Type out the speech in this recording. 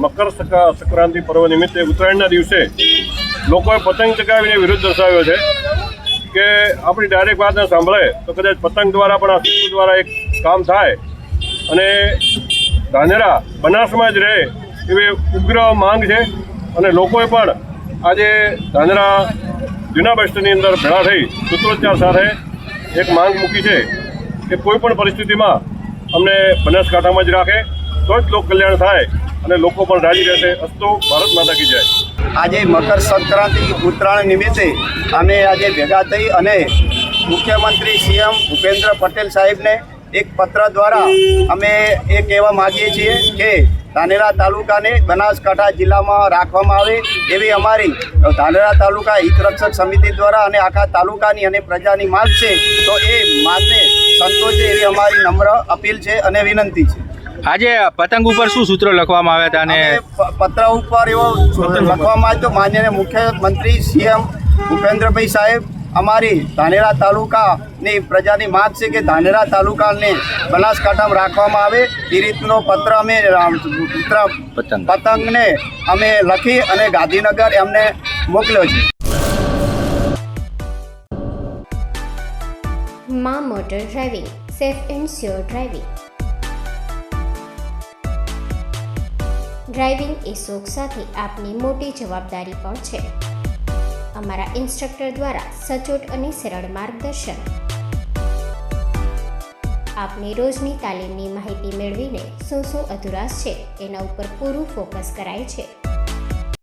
મકર સંક્રાંતિ પર્વ નિમિત્તે ઉત્તરાયણના દિવસે લોકોએ પતંગ ચગાવીને વિરોધ દર્શાવ્યો છે કે આપણી ડાયરેક્ટ વાત ન સાંભળે તો કદાચ પતંગ દ્વારા પણ આ સિસ્ટમ દ્વારા એક કામ થાય અને ધાનેરા બનાસમાં જ રહે એવી ઉગ્ર માંગ છે અને લોકોએ પણ આજે ધાનેરા જૂના બસ સ્ટેન્ડની અંદર ભેળા થઈ સૂત્રોચ્ચાર સાથે એક માંગ મૂકી છે કે કોઈ પણ પરિસ્થિતિમાં અમને બનાસકાંઠામાં જ રાખે તો જ લોક કલ્યાણ થાય અને લોકો પણ રાજી રહેશે. અસ્તુ ભારત માતા કી જય. આજે મકર સંક્રાંતિ ઉત્તરાયણ નિમિત્તે અમે આજે ભેગા થઈ અને મુખ્યમંત્રી સીએમ ભૂપેન્દ્ર પટેલ સાહેબને એક પત્ર દ્વારા અમે એ કહેવા માગીએ છીએ કે ધાનેરા તાલુકાને બનાસકાંઠા જિલ્લામાં રાખવામાં આવે એવી અમારી ધાનેરા તાલુકા હિતરક્ષક સમિતિ દ્વારા અને આખા તાલુકાની અને પ્રજાની માંગ છે. તો એ માંગને સંતોષે એવી અમારી નમ્ર અપીલ છે અને વિનંતી છે. આજે પતંગ ઉપર શું સૂત્રો લખવામાં આવ્યા હતા અને પત્ર ઉપર એવો લખવામાં આવ્યો માનનીય મુખ્યમંત્રી સીએમ ભૂપેન્દ્રભાઈ સાહેબ અમારી ધાનેરા તાલુકાની પ્રજાની માંગ છે કે ધાનેરા તાલુકાને બનાસકાંઠામાં રાખવામાં આવે એ રીતનો પત્ર અમે પતંગને અમે લખી અને ગાંધીનગર એમને મોકલ્યો છે. માં motor driving, safe and sure driving. Driving એ શોખ સાથે આપની મોટી જવાબદારી પણ છે. અમારા ઇન્સ્ટ્રક્ટર દ્વારા સચોટ અને સરળ માર્ગદર્શન. આપની રોજની તાલીમની માહિતી મેળવીને શું અધુરાશ છે એના ઉપર પૂરું ફોકસ કરાય છે.